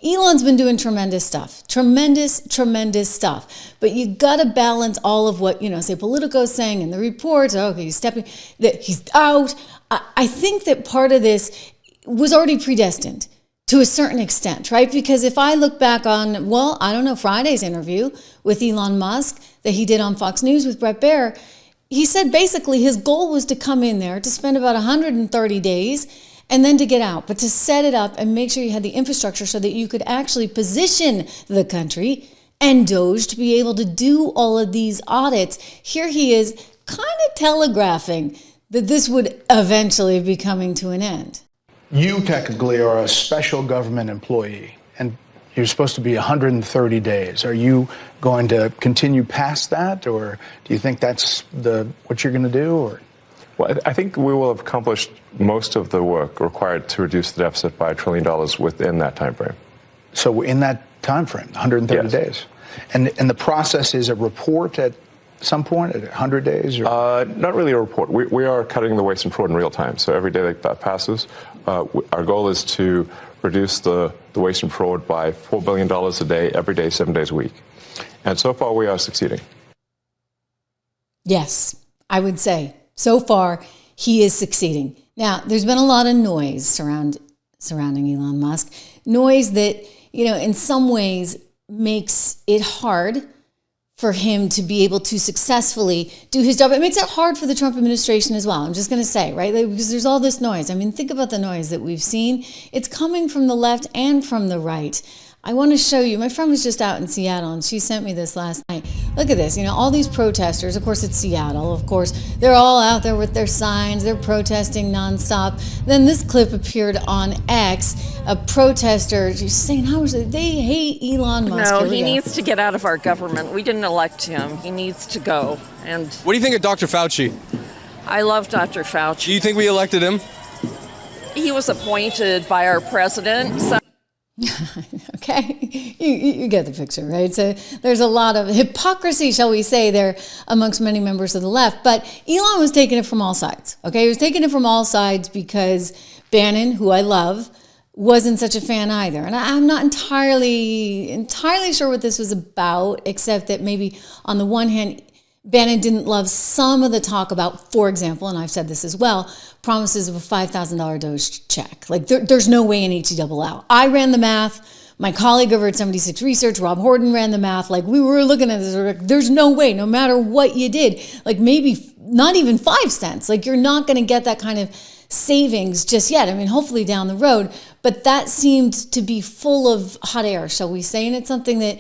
Elon's been doing tremendous stuff, tremendous stuff. But you got to balance all of what, say Politico's saying in the reports. Okay, he's stepping, that he's out. I think that part of this was already predestined to a certain extent, right? Because if I look back on, Friday's interview with Elon Musk that he did on Fox News with Bret Baier, he said basically his goal was to come in there to spend about 130 days and then to get out, but to set it up and make sure you had the infrastructure so that you could actually position the country and DOGE to be able to do all of these audits. Here he is kind of telegraphing that this would eventually be coming to an end. You technically are a special government employee, and you're supposed to be 130 days. Are you going to continue past that, or do you think that's what you're going to do? Or? Well, I think we will have accomplished most of the work required to reduce the deficit by $1 trillion within that time frame. So in that time frame, 130 yes. days. And the process is a report at some point, at 100 days? Or? Not really a report. We are cutting the waste and fraud in real time. So every day that passes, our goal is to reduce the waste and fraud by $4 billion a day, every day, 7 days a week. And so far, we are succeeding. Yes, I would say. So far, he is succeeding. Now, there's been a lot of noise surrounding Elon Musk. Noise that, in some ways makes it hard for him to be able to successfully do his job. It makes it hard for the Trump administration as well. I'm just going to say, right? Because there's all this noise. I mean, think about the noise that we've seen. It's coming from the left and from the right. I want to show you, my friend was just out in Seattle and she sent me this last night. Look at this, all these protesters, of course it's Seattle, of course, they're all out there with their signs, they're protesting nonstop. Then this clip appeared on X, a protester just saying how much they hate Elon Musk. No, he needs to get out of our government. We didn't elect him. He needs to go. And what do you think of Dr. Fauci? I love Dr. Fauci. Do you think we elected him? He was appointed by our president. So okay, you get the picture, right? So there's a lot of hypocrisy, shall we say, there amongst many members of the left. But Elon was taking it from all sides, okay? He was taking it from all sides because Bannon, who I love, wasn't such a fan either. And I'm not entirely sure what this was about, except that maybe on the one hand, Bannon didn't love some of the talk about, for example, and I've said this as well, promises of a $5,000 DOGE check. Like there's no way an HE out. I ran the math. My colleague over at 76 Research, Rob Horton, ran the math. Like we were looking at this, there's no way, no matter what you did, like maybe not even 5 cents. Like you're not going to get that kind of savings just yet. I mean, hopefully down the road, but that seemed to be full of hot air, shall we say, and it's something that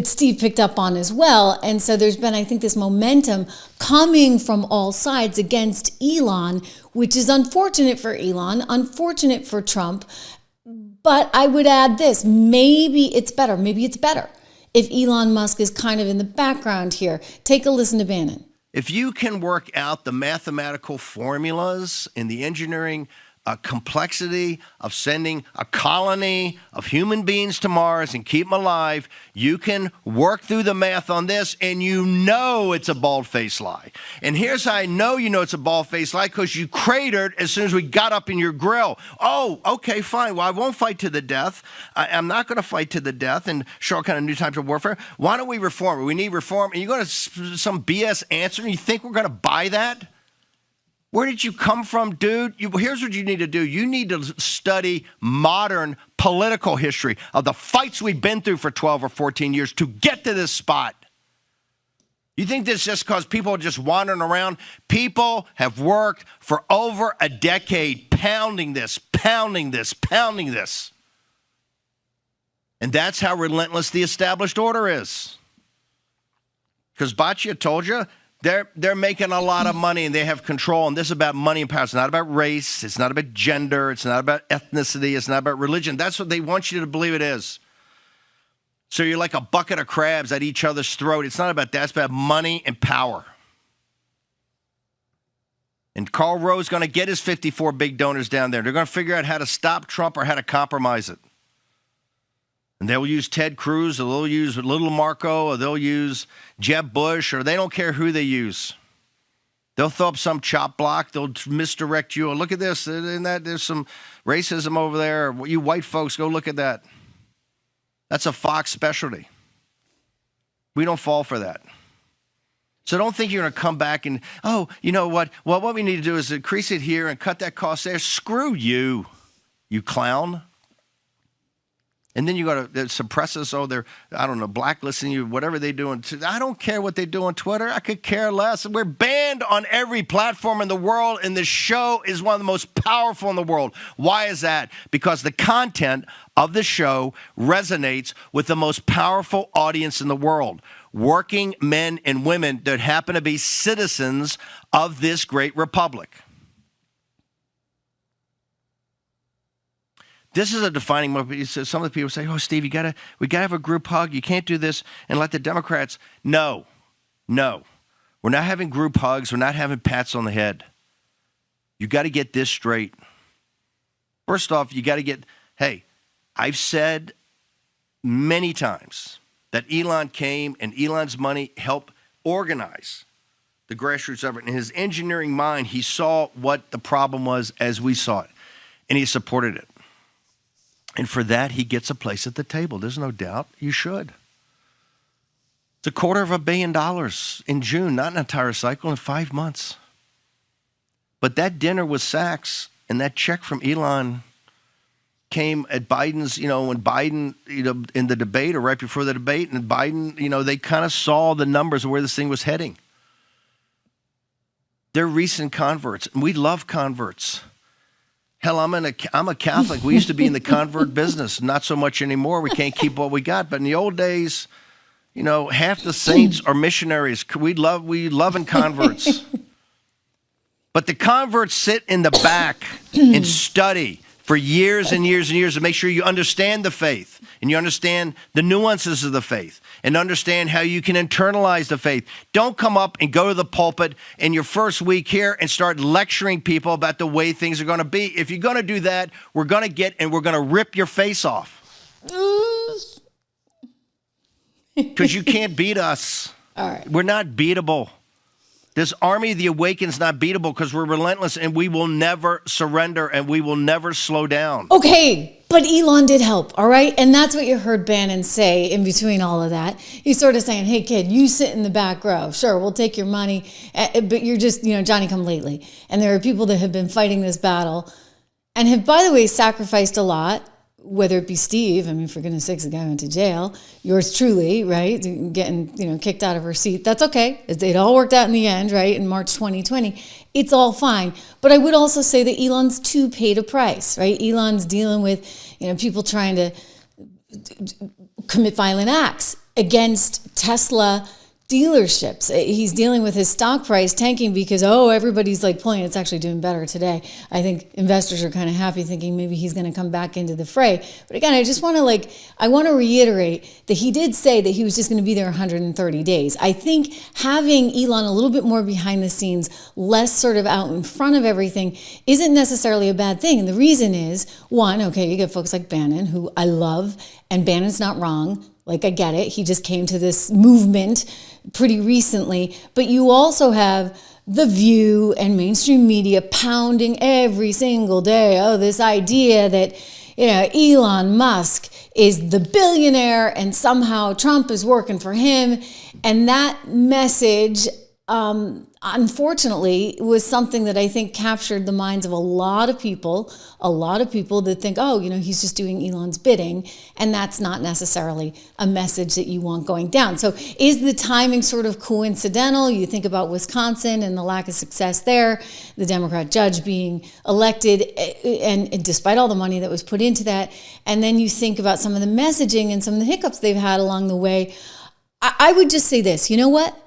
Steve picked up on as well. And so there's been, I think, this momentum coming from all sides against Elon, which is unfortunate for Elon, unfortunate for Trump. But I would add this, maybe it's better if Elon Musk is kind of in the background here. Take a listen to Bannon. If you can work out the mathematical formulas and the engineering complexity of sending a colony of human beings to Mars and keep them alive, you can work through the math on this, and it's a bald-faced lie. And here's how I know it's a bald-faced lie, because you cratered as soon as we got up in your grill. Oh, okay, fine. Well, I won't fight to the death. I'm not going to fight to the death and show kind of new types of warfare. Why don't we reform it? We need reform. And you're going to some BS answer, and you think we're going to buy that? Where did you come from, dude? Here's what you need to do. You need to study modern political history of the fights we've been through for 12 or 14 years to get to this spot. You think this is just because people are just wandering around? People have worked for over a decade pounding this. And that's how relentless the established order is. Because Baccia told you, They're making a lot of money and they have control, and this is about money and power. It's not about race. It's not about gender. It's not about ethnicity. It's not about religion. That's what they want you to believe it is. So you're like a bucket of crabs at each other's throat. It's not about that. It's about money and power. And Karl Rove's going to get his 54 big donors down there. They're going to figure out how to stop Trump or how to compromise it. And they'll use Ted Cruz, or they'll use Little Marco, or they'll use Jeb Bush, or they don't care who they use. They'll throw up some chop block. They'll misdirect you. Look at this. In that, there's some racism over there. You white folks, go look at that. That's a Fox specialty. We don't fall for that. So don't think you're going to come back and, oh, you know what? Well, what we need to do is increase it here and cut that cost there. Screw you, you clown. And then you got to suppress us. Oh, they're, I don't know, blacklisting you, whatever they do. I don't care what they do on Twitter. I could care less. We're banned on every platform in the world, and this show is one of the most powerful in the world. Why is that? Because the content of the show resonates with the most powerful audience in the world. Working men and women that happen to be citizens of this great republic. This is a defining moment. Some of the people say, "Oh, Steve, we gotta have a group hug. You can't do this and let the Democrats." No, we're not having group hugs. We're not having pats on the head. You got to get this straight. First off, you got to get. Hey, I've said many times that Elon came and Elon's money helped organize the grassroots effort. In his engineering mind, he saw what the problem was as we saw it, and he supported it. And for that, he gets a place at the table. There's no doubt. You should. It's $250 million in June, not an entire cycle, in 5 months. But that dinner with Sachs and that check from Elon came at Biden's, when Biden, in the debate or right before the debate, and Biden, they kind of saw the numbers of where this thing was heading. They're recent converts, and we love converts. Hell, I'm a Catholic. We used to be in the convert business. Not so much anymore. We can't keep what we got. But in the old days, half the saints are missionaries. We love converts. But the converts sit in the back and study for years and years and years to make sure you understand the faith and you understand the nuances of the faith and understand how you can internalize the faith. Don't come up and go to the pulpit in your first week here and start lecturing people about the way things are going to be. If you're going to do that, we're going to rip your face off. Because you can't beat us. All right. We're not beatable. This army of the awakened's not beatable because we're relentless and we will never surrender and we will never slow down. Okay, but Elon did help, all right? And that's what you heard Bannon say in between all of that. He's sort of saying, hey, kid, you sit in the back row. Sure, we'll take your money, but you're just, Johnny come lately. And there are people that have been fighting this battle and have, by the way, sacrificed a lot, whether it be Steve, for goodness sakes, the guy went to jail, yours truly, right, getting, kicked out of her seat. That's okay. It all worked out in the end, right, in March 2020. It's all fine. But I would also say that Elon's too paid a price, right? Elon's dealing with, people trying to commit violent acts against Tesla dealerships. He's dealing with his stock price tanking because, everybody's pulling. It's actually doing better today. I think investors are kind of happy thinking maybe he's going to come back into the fray. But again, I just want to reiterate that he did say that he was just going to be there 130 days. I think having Elon a little bit more behind the scenes, less sort of out in front of everything, isn't necessarily a bad thing. And the reason is, one, okay, you get folks like Bannon, who I love, and Bannon's not wrong. I get it. He just came to this movement pretty recently. But you also have The View and mainstream media pounding every single day, this idea that, Elon Musk is the billionaire and somehow Trump is working for him. And that message, unfortunately, was something that I think captured the minds of a lot of people that think, he's just doing Elon's bidding. And that's not necessarily a message that you want going down. So is the timing sort of coincidental? You think about Wisconsin and the lack of success there, the Democrat judge being elected, and despite all the money that was put into that. And then you think about some of the messaging and some of the hiccups they've had along the way. I would just say this, you know what?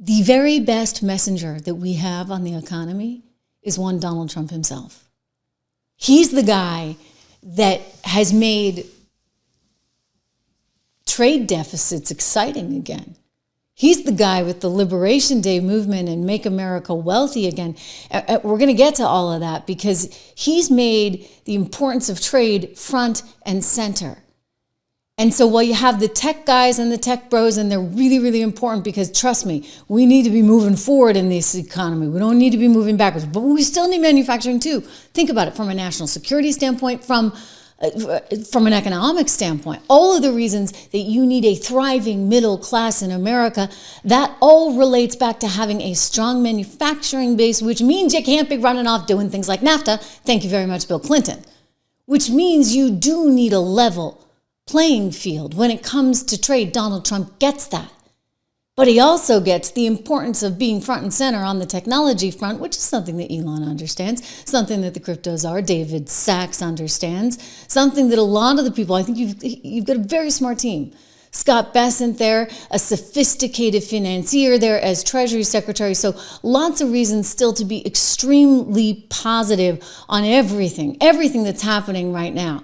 The very best messenger that we have on the economy is one Donald Trump himself. He's the guy that has made trade deficits exciting again. He's the guy with the Liberation Day movement and Make America Wealthy again. We're going to get to all of that because he's made the importance of trade front and center. And so while you have the tech guys and the tech bros, and they're really, really important because, trust me, we need to be moving forward in this economy. We don't need to be moving backwards, but we still need manufacturing too. Think about it from a national security standpoint, from from an economic standpoint, all of the reasons that you need a thriving middle class in America, that all relates back to having a strong manufacturing base, which means you can't be running off doing things like NAFTA. Thank you very much, Bill Clinton. Which means you do need a level playing field when it comes to trade. Donald Trump gets that. But he also gets the importance of being front and center on the technology front, which is something that Elon understands, something that the cryptos are, David Sachs understands, something that a lot of the people, I think you've got a very smart team. Scott Bessent there, a sophisticated financier there as Treasury Secretary. So lots of reasons still to be extremely positive on everything that's happening right now.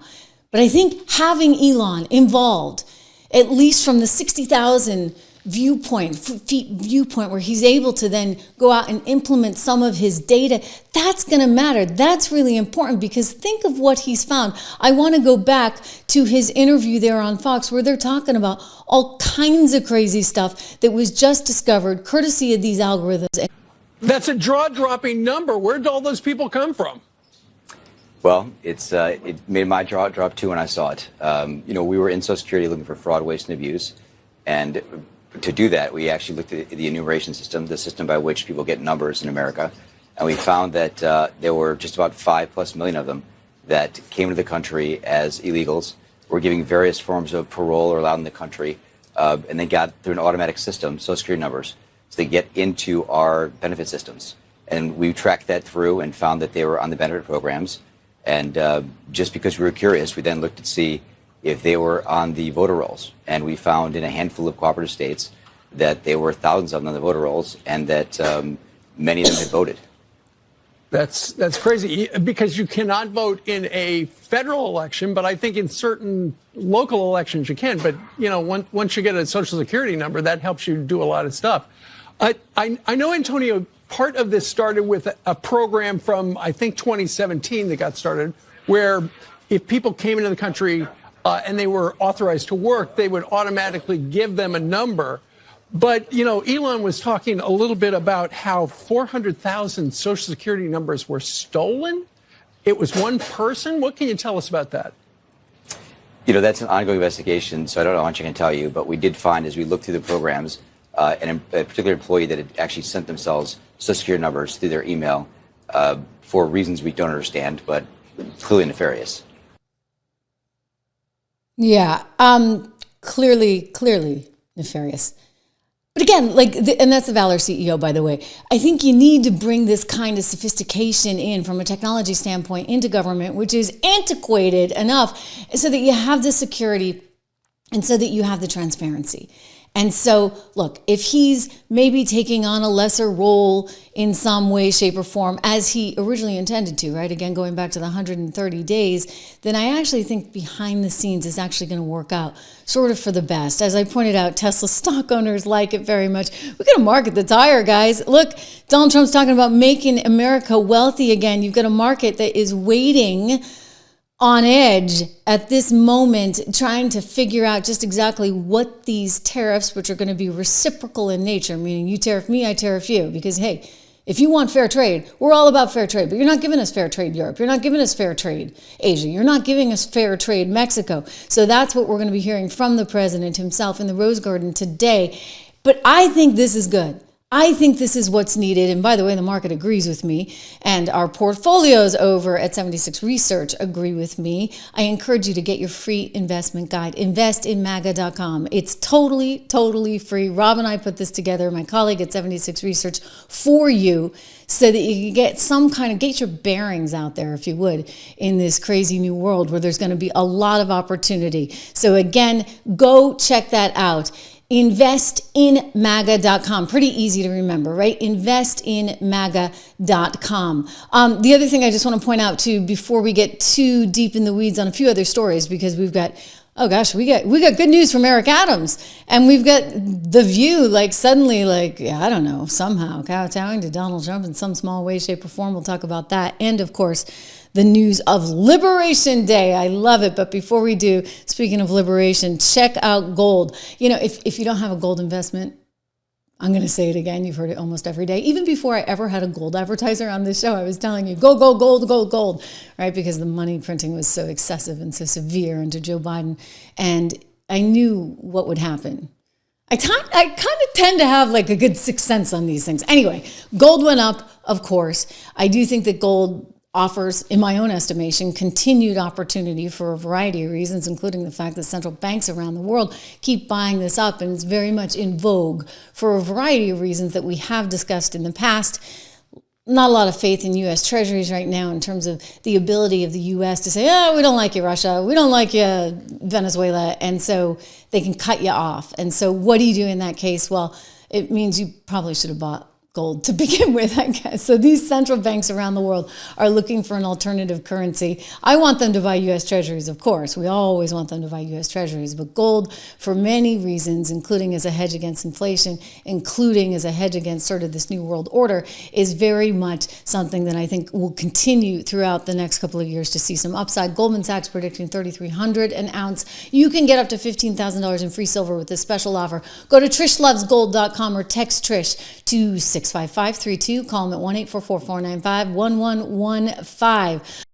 But I think having Elon involved, at least from the 60,000 feet viewpoint where he's able to then go out and implement some of his data, that's going to matter. That's really important because think of what he's found. I want to go back to his interview there on Fox where they're talking about all kinds of crazy stuff that was just discovered courtesy of these algorithms. That's a jaw-dropping number. Where'd all those people come from? Well, it made my jaw drop too when I saw it. We were in Social Security looking for fraud, waste, and abuse, and to do that, we actually looked at the enumeration system, the system by which people get numbers in America, and we found that there were just about 5+ million of them that came to the country as illegals, were giving various forms of parole or allowed in the country, and they got through an automatic system, Social Security numbers, so they get into our benefit systems. And we tracked that through and found that they were on the benefit programs. And just because we were curious, we then looked to see if they were on the voter rolls. And we found in a handful of cooperative states that there were thousands of them on the voter rolls and that many of them had voted. That's crazy because you cannot vote in a federal election, but I think in certain local elections you can. But, once you get a Social Security number, that helps you do a lot of stuff. I know, Antonio, part of this started with a program from, I think, 2017 that got started where if people came into the country and they were authorized to work, they would automatically give them a number. But, Elon was talking a little bit about how 400,000 Social Security numbers were stolen. It was one person. What can you tell us about that? That's an ongoing investigation, so I don't know how much I can tell you. But we did find, as we looked through the programs, a particular employee that had actually sent themselves Social Security numbers through their email for reasons we don't understand, but clearly nefarious. Yeah, clearly nefarious. But again, and that's the Valor CEO, by the way. I think you need to bring this kind of sophistication in from a technology standpoint into government, which is antiquated enough so that you have the security and so that you have the transparency. And so, look, if he's maybe taking on a lesser role in some way, shape, or form, as he originally intended to, right? Again, going back to the 130 days, then I actually think behind the scenes is actually going to work out sort of for the best. As I pointed out, Tesla stock owners like it very much. We're going to market the tire, guys. Look, Donald Trump's talking about making America wealthy again. You've got a market that is waiting on edge at this moment, trying to figure out just exactly what these tariffs, which are going to be reciprocal in nature, meaning you tariff me, I tariff you, because hey, if you want fair trade, we're all about fair trade, but you're not giving us fair trade Europe, you're not giving us fair trade Asia, you're not giving us fair trade Mexico. So that's what we're going to be hearing from the president himself in the Rose Garden today. But I think this is good. I think this is what's needed. And by the way, the market agrees with me. And our portfolios over at 76 Research agree with me. I encourage you to get your free investment guide, investinmaga.com. It's totally free. Rob and I put this together, my colleague at 76 Research, for you so that you can get your bearings out there, if you would, in this crazy new world where there's going to be a lot of opportunity. So again, go check that out. Investinmaga.com. Pretty easy to remember, right? Investinmaga.com. The other thing I just want to point out too, before we get too deep in the weeds on a few other stories, because we got good news from Eric Adams, and we've got The View, I don't know, somehow kowtowing to Donald Trump in some small way, shape, or form. We'll talk about that. And of course, the news of Liberation Day. I love it. But before we do, speaking of liberation, check out gold. If you don't have a gold investment, I'm going to say it again. You've heard it almost every day. Even before I ever had a gold advertiser on this show, I was telling you, go, go, gold, gold, gold, right? Because the money printing was so excessive and so severe into Joe Biden. And I knew what would happen. I kind of tend to have like a good sixth sense on these things. Anyway, gold went up, of course. I do think that gold offers, in my own estimation, continued opportunity for a variety of reasons, including the fact that central banks around the world keep buying this up, and it's very much in vogue for a variety of reasons that we have discussed in the past. Not a lot of faith in U.S. Treasuries right now in terms of the ability of the U.S. to say, oh, we don't like you, Russia. We don't like you, Venezuela. And so they can cut you off. And so what do you do in that case? Well, it means you probably should have bought gold to begin with, I guess. So these central banks around the world are looking for an alternative currency. I want them to buy U.S. Treasuries, of course. We always want them to buy U.S. Treasuries. But gold, for many reasons, including as a hedge against inflation, including as a hedge against sort of this new world order, is very much something that I think will continue throughout the next couple of years to see some upside. Goldman Sachs predicting $3,300 an ounce. You can get up to $15,000 in free silver with this special offer. Go to trishlovesgold.com or text Trish to 65532. Call them at 1-844-495-1115.